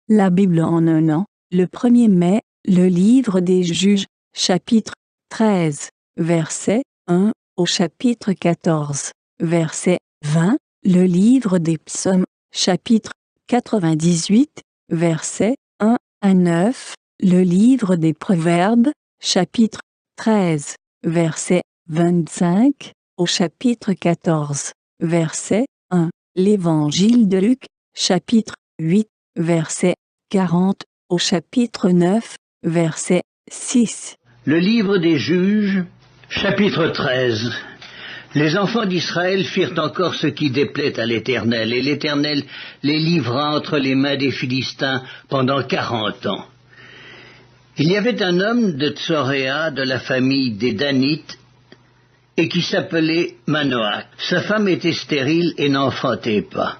La Bible en un an, le 1er mai, le livre des Juges, chapitre 13, verset 1 au chapitre 14, verset 20, le livre des Psaumes, chapitre 98, verset 1 à 9, le livre des Proverbes, chapitre 13, verset 25 au chapitre 14, verset 1, l'évangile de Luc, chapitre 8, verset 40 au chapitre 9, verset 6. Le livre des Juges, chapitre 13. Les enfants d'Israël firent encore ce qui déplaît à l'Éternel, et l'Éternel les livra entre les mains des Philistins pendant 40 ans. Il y avait un homme de Tsoréa, de la famille des Danites, et qui s'appelait Manoach. Sa femme était stérile et n'enfantait pas.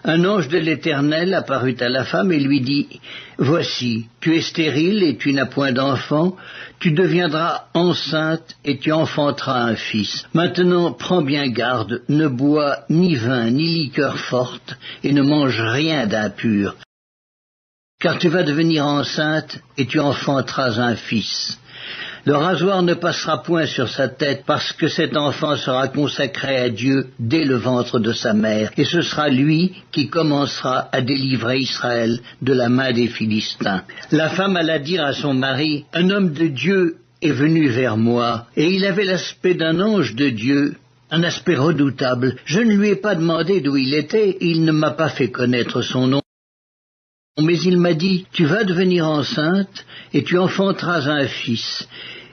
Un ange de l'Éternel apparut à la femme et lui dit « Voici, tu es stérile et tu n'as point d'enfant, tu deviendras enceinte et tu enfanteras un fils. Maintenant, prends bien garde, ne bois ni vin ni liqueur forte et ne mange rien d'impur, car tu vas devenir enceinte et tu enfanteras un fils. Le rasoir ne passera point sur sa tête, parce que cet enfant sera consacré à Dieu dès le ventre de sa mère, et ce sera lui qui commencera à délivrer Israël de la main des Philistins. La femme alla dire à son mari, « Un homme de Dieu est venu vers moi, et il avait l'aspect d'un ange de Dieu, un aspect redoutable. Je ne lui ai pas demandé d'où il était, et il ne m'a pas fait connaître son nom. Mais il m'a dit, tu vas devenir enceinte, et tu enfanteras un fils.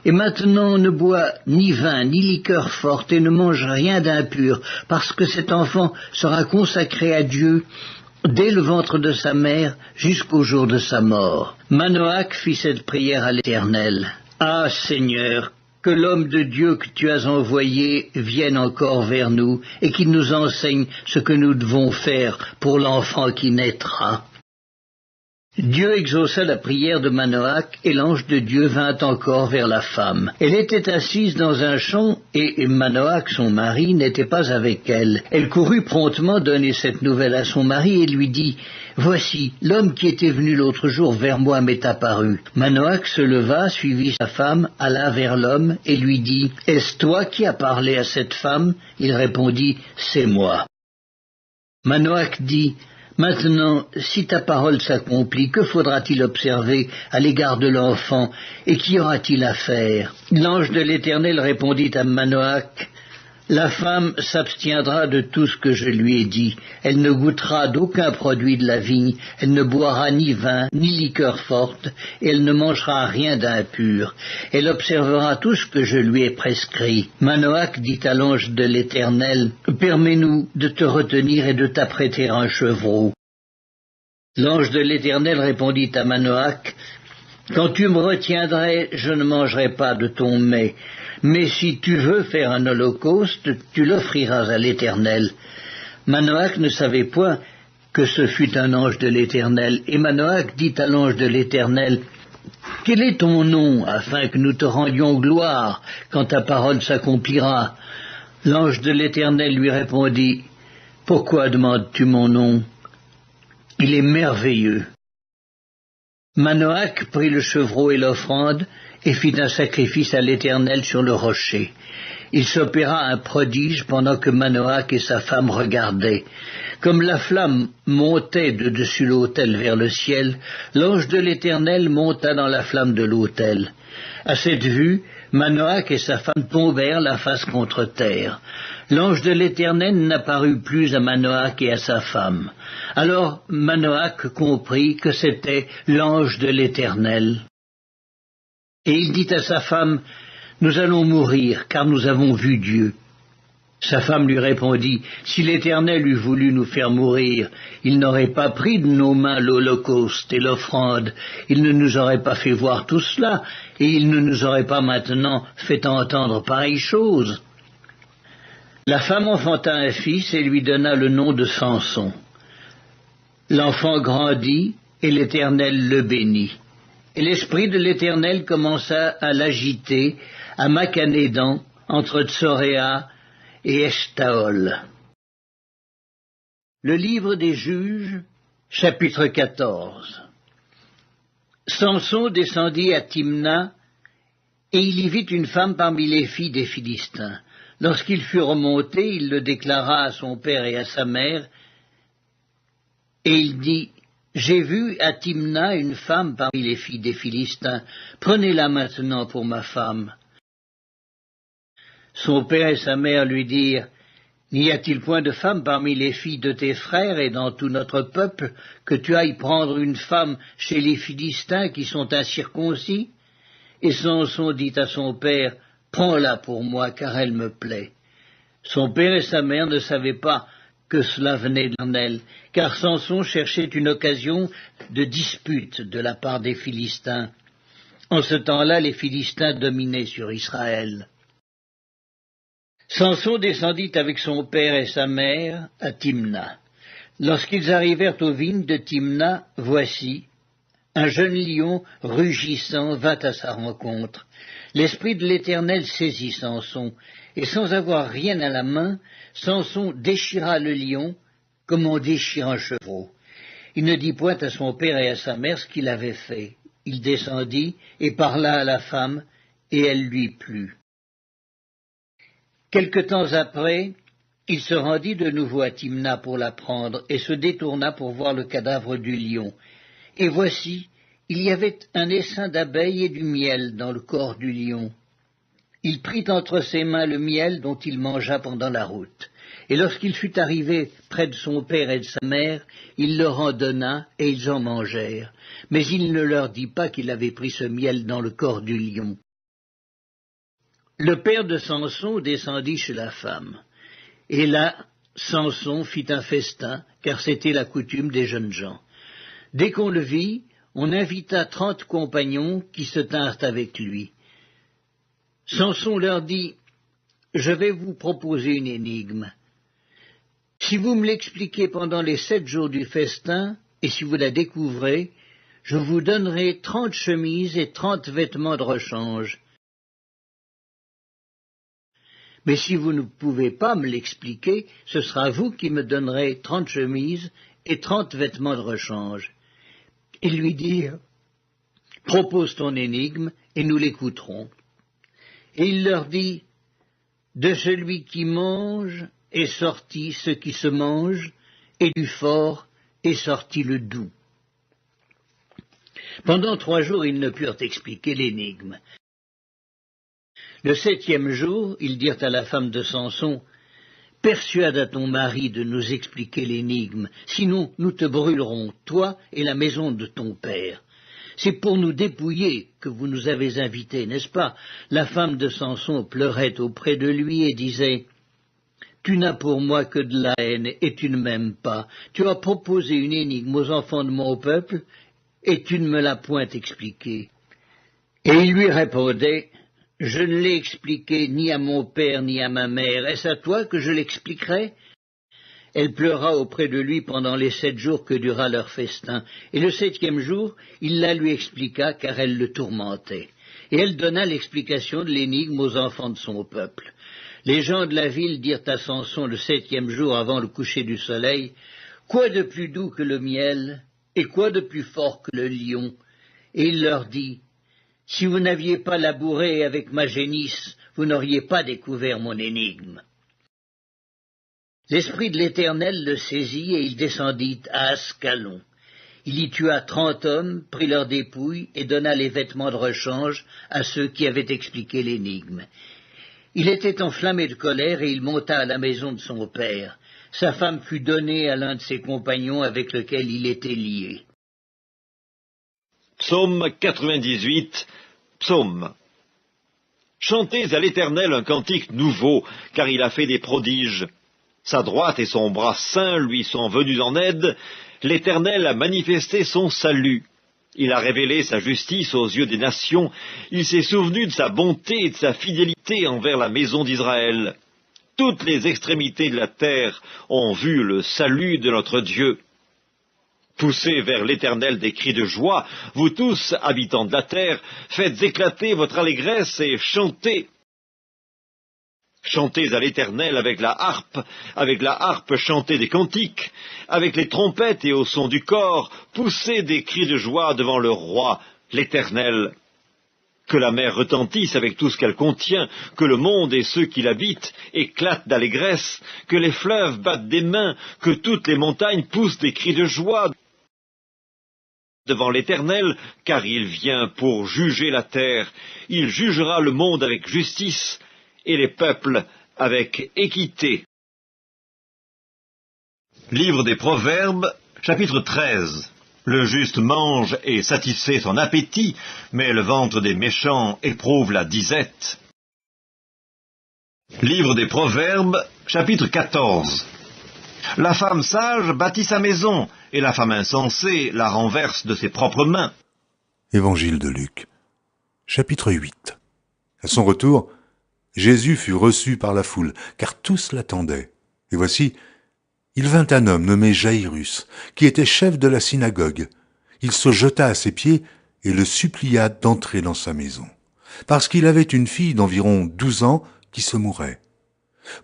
Et maintenant ne bois ni vin, ni liqueur forte, et ne mange rien d'impur, parce que cet enfant sera consacré à Dieu dès le ventre de sa mère jusqu'au jour de sa mort. » Manoach fit cette prière à l'Éternel. « Ah Seigneur, que l'homme de Dieu que tu as envoyé vienne encore vers nous, et qu'il nous enseigne ce que nous devons faire pour l'enfant qui naîtra. » Dieu exauça la prière de Manoach, et l'ange de Dieu vint encore vers la femme. Elle était assise dans un champ, et Manoach, son mari, n'était pas avec elle. Elle courut promptement donner cette nouvelle à son mari et lui dit, « Voici, l'homme qui était venu l'autre jour vers moi m'est apparu. » Manoach se leva, suivit sa femme, alla vers l'homme et lui dit, « Est-ce toi qui as parlé à cette femme ?» Il répondit, « C'est moi. » Manoach dit, « Maintenant, si ta parole s'accomplit, que faudra-t-il observer à l'égard de l'enfant, et qu'y aura-t-il à faire ?» L'ange de l'Éternel répondit à Manoach, « La femme s'abstiendra de tout ce que je lui ai dit. Elle ne goûtera d'aucun produit de la vigne, elle ne boira ni vin, ni liqueur forte, et elle ne mangera rien d'impur. Elle observera tout ce que je lui ai prescrit. » Manoach dit à l'ange de l'Éternel, « Permets-nous de te retenir et de t'apprêter un chevreau. » L'ange de l'Éternel répondit à Manoach, « Quand tu me retiendrais, je ne mangerai pas de ton mets. Mais si tu veux faire un holocauste, tu l'offriras à l'Éternel. » Manoach ne savait point que ce fût un ange de l'Éternel. Et Manoach dit à l'ange de l'Éternel, « Quel est ton nom, afin que nous te rendions gloire quand ta parole s'accomplira ?» L'ange de l'Éternel lui répondit, « Pourquoi demandes-tu mon nom? Il est merveilleux. » Manoach prit le chevreau et l'offrande, et fit un sacrifice à l'Éternel sur le rocher. Il s'opéra un prodige pendant que Manoach et sa femme regardaient. Comme la flamme montait de dessus l'autel vers le ciel, l'ange de l'Éternel monta dans la flamme de l'autel. À cette vue, Manoach et sa femme tombèrent la face contre terre. L'ange de l'Éternel n'apparut plus à Manoach et à sa femme. Alors Manoach comprit que c'était l'ange de l'Éternel. Et il dit à sa femme, « Nous allons mourir, car nous avons vu Dieu. » Sa femme lui répondit, « Si l'Éternel eût voulu nous faire mourir, il n'aurait pas pris de nos mains l'holocauste et l'offrande, il ne nous aurait pas fait voir tout cela, et il ne nous aurait pas maintenant fait entendre pareille chose. » La femme enfanta un fils et lui donna le nom de Samson. L'enfant grandit, et l'Éternel le bénit. Et l'esprit de l'Éternel commença à l'agiter à Machanédan, entre Tsoréa et Eshtaol. Le livre des Juges, Chapitre 14. Samson descendit à Timna, et il y vit une femme parmi les filles des Philistins. Lorsqu'il fut remonté, il le déclara à son père et à sa mère, et il dit, « J'ai vu à Timna une femme parmi les filles des Philistins, prenez-la maintenant pour ma femme. » Son père et sa mère lui dirent, « N'y a-t-il point de femme parmi les filles de tes frères et dans tout notre peuple, que tu ailles prendre une femme chez les Philistins qui sont incirconcis ?» Et Samson dit à son père, « Prends-la pour moi, car elle me plaît. » Son père et sa mère ne savaient pas que cela venait d'Éternel, car Samson cherchait une occasion de dispute de la part des Philistins. En ce temps-là, les Philistins dominaient sur Israël. Samson descendit avec son père et sa mère à Timna. Lorsqu'ils arrivèrent aux vignes de Timna, voici, un jeune lion rugissant vint à sa rencontre. L'Esprit de l'Éternel saisit Samson, et sans avoir rien à la main, Samson déchira le lion comme on déchire un chevreau. Il ne dit point à son père et à sa mère ce qu'il avait fait. Il descendit et parla à la femme, et elle lui plut. Quelque temps après, il se rendit de nouveau à Timna pour la prendre, et se détourna pour voir le cadavre du lion. Et voici, il y avait un essaim d'abeilles et du miel dans le corps du lion. Il prit entre ses mains le miel dont il mangea pendant la route. Et lorsqu'il fut arrivé près de son père et de sa mère, il leur en donna, et ils en mangèrent. Mais il ne leur dit pas qu'il avait pris ce miel dans le corps du lion. Le père de Samson descendit chez la femme. Et là, Samson fit un festin, car c'était la coutume des jeunes gens. Dès qu'on le vit, on invita 30 compagnons qui se tinrent avec lui. Samson leur dit, « Je vais vous proposer une énigme. Si vous me l'expliquez pendant les 7 jours du festin, et si vous la découvrez, je vous donnerai 30 chemises et 30 vêtements de rechange. Mais si vous ne pouvez pas me l'expliquer, ce sera vous qui me donnerez 30 chemises et 30 vêtements de rechange. » Ils lui dirent, « Propose ton énigme, et nous l'écouterons. » Et il leur dit, « De celui qui mange est sorti ce qui se mange, et du fort est sorti le doux. » Pendant 3 jours, ils ne purent expliquer l'énigme. Le 7e jour, ils dirent à la femme de Samson, « Persuade à ton mari de nous expliquer l'énigme, sinon nous te brûlerons, toi et la maison de ton père. C'est pour nous dépouiller que vous nous avez invités, n'est-ce pas ?» La femme de Samson pleurait auprès de lui et disait, « Tu n'as pour moi que de la haine et tu ne m'aimes pas. Tu as proposé une énigme aux enfants de mon peuple et tu ne me l'as point expliquée. » Et il lui répondait, « Je ne l'ai expliqué ni à mon père ni à ma mère. Est-ce à toi que je l'expliquerai ?» Elle pleura auprès de lui pendant les 7 jours que dura leur festin. Et le 7e jour, il la lui expliqua, car elle le tourmentait. Et elle donna l'explication de l'énigme aux enfants de son peuple. Les gens de la ville dirent à Samson le 7e jour avant le coucher du soleil, « Quoi de plus doux que le miel, et quoi de plus fort que le lion ?» Et il leur dit, « Si vous n'aviez pas labouré avec ma génisse, vous n'auriez pas découvert mon énigme. » L'Esprit de l'Éternel le saisit et il descendit à Ascalon. Il y tua 30 hommes, prit leurs dépouilles et donna les vêtements de rechange à ceux qui avaient expliqué l'énigme. Il était enflammé de colère et il monta à la maison de son père. Sa femme fut donnée à l'un de ses compagnons avec lequel il était lié. Psaume 98, Psaume. Chantez à l'Éternel un cantique nouveau, car il a fait des prodiges. Sa droite et son bras saint lui sont venus en aide. L'Éternel a manifesté son salut. Il a révélé sa justice aux yeux des nations. Il s'est souvenu de sa bonté et de sa fidélité envers la maison d'Israël. Toutes les extrémités de la terre ont vu le salut de notre Dieu. Poussez vers l'Éternel des cris de joie, vous tous, habitants de la terre, faites éclater votre allégresse et chantez. Chantez à l'Éternel avec la harpe chantez des cantiques, avec les trompettes et au son du cor, poussez des cris de joie devant le roi, l'Éternel. Que la mer retentisse avec tout ce qu'elle contient, que le monde et ceux qui l'habitent éclatent d'allégresse, que les fleuves battent des mains, que toutes les montagnes poussent des cris de joie devant l'Éternel, car il vient pour juger la terre. Il jugera le monde avec justice et les peuples avec équité. Livre des Proverbes, chapitre 13. Le juste mange et satisfait son appétit, mais le ventre des méchants éprouve la disette. Livre des Proverbes, chapitre 14. La femme sage bâtit sa maison, et la femme insensée la renverse de ses propres mains. Évangile de Luc, chapitre 8. À son retour, Jésus fut reçu par la foule, car tous l'attendaient. Et voici, il vint un homme nommé Jaïrus, qui était chef de la synagogue. Il se jeta à ses pieds et le supplia d'entrer dans sa maison, parce qu'il avait une fille d'environ 12 ans qui se mourait.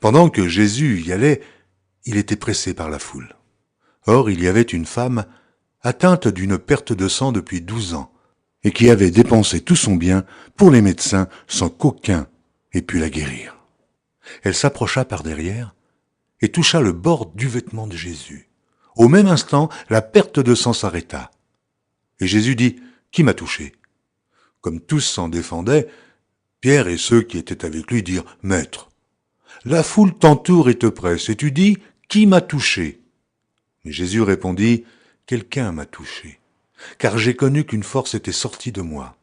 Pendant que Jésus y allait, il était pressé par la foule. Or, il y avait une femme atteinte d'une perte de sang depuis 12 ans, et qui avait dépensé tout son bien pour les médecins sans qu'aucun ait pu la guérir. Elle s'approcha par derrière et toucha le bord du vêtement de Jésus. Au même instant, la perte de sang s'arrêta. Et Jésus dit, « Qui m'a touché ?» Comme tous s'en défendaient, Pierre et ceux qui étaient avec lui dirent, « Maître, la foule t'entoure et te presse, et tu dis, « Qui m'a touché ?» Mais Jésus répondit, « Quelqu'un m'a touché, car j'ai connu qu'une force était sortie de moi. »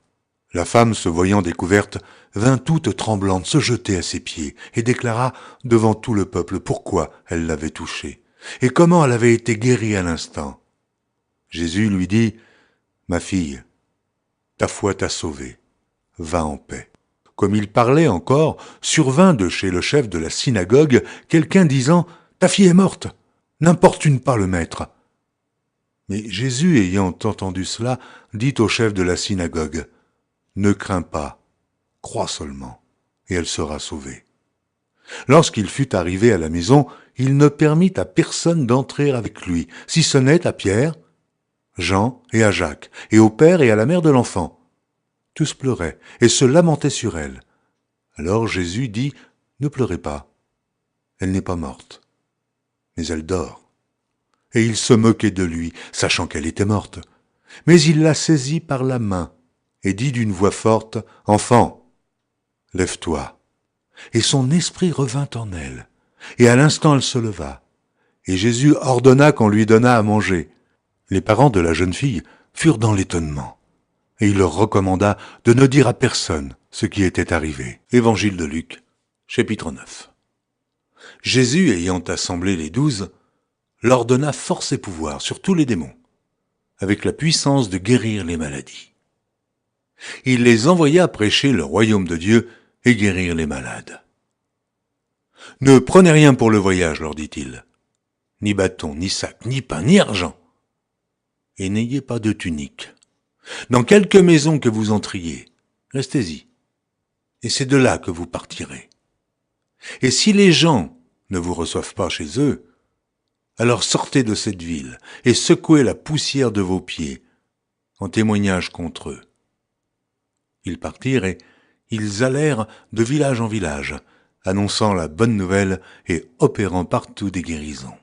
La femme, se voyant découverte, vint toute tremblante se jeter à ses pieds et déclara devant tout le peuple pourquoi elle l'avait touchée et comment elle avait été guérie à l'instant. Jésus lui dit, « Ma fille, ta foi t'a sauvée, va en paix. » Comme il parlait encore, survint de chez le chef de la synagogue quelqu'un disant, « Ta fille est morte, n'importune pas le maître. » Mais Jésus, ayant entendu cela, dit au chef de la synagogue, « Ne crains pas, crois seulement, et elle sera sauvée. » Lorsqu'il fut arrivé à la maison, il ne permit à personne d'entrer avec lui, si ce n'est à Pierre, Jean et à Jacques, et au père et à la mère de l'enfant. Tous pleuraient et se lamentaient sur elle. Alors Jésus dit, « Ne pleurez pas, elle n'est pas morte, mais elle dort. » Et il se moquait de lui, sachant qu'elle était morte. Mais il la saisit par la main et dit d'une voix forte, « Enfant, lève-toi. » Et son esprit revint en elle. Et à l'instant elle se leva. Et Jésus ordonna qu'on lui donnât à manger. Les parents de la jeune fille furent dans l'étonnement. Et il leur recommanda de ne dire à personne ce qui était arrivé. Évangile de Luc, chapitre 9. Jésus, ayant assemblé les 12, leur donna force et pouvoir sur tous les démons, avec la puissance de guérir les maladies. Il les envoya prêcher le royaume de Dieu et guérir les malades. « Ne prenez rien pour le voyage, leur dit-il, ni bâton, ni sac, ni pain, ni argent, et n'ayez pas de tunique. Dans quelque maison que vous entriez, restez-y, et c'est de là que vous partirez. Et si les gens ne vous reçoivent pas chez eux, alors sortez de cette ville et secouez la poussière de vos pieds en témoignage contre eux. » Ils partirent et ils allèrent de village en village, annonçant la bonne nouvelle et opérant partout des guérisons.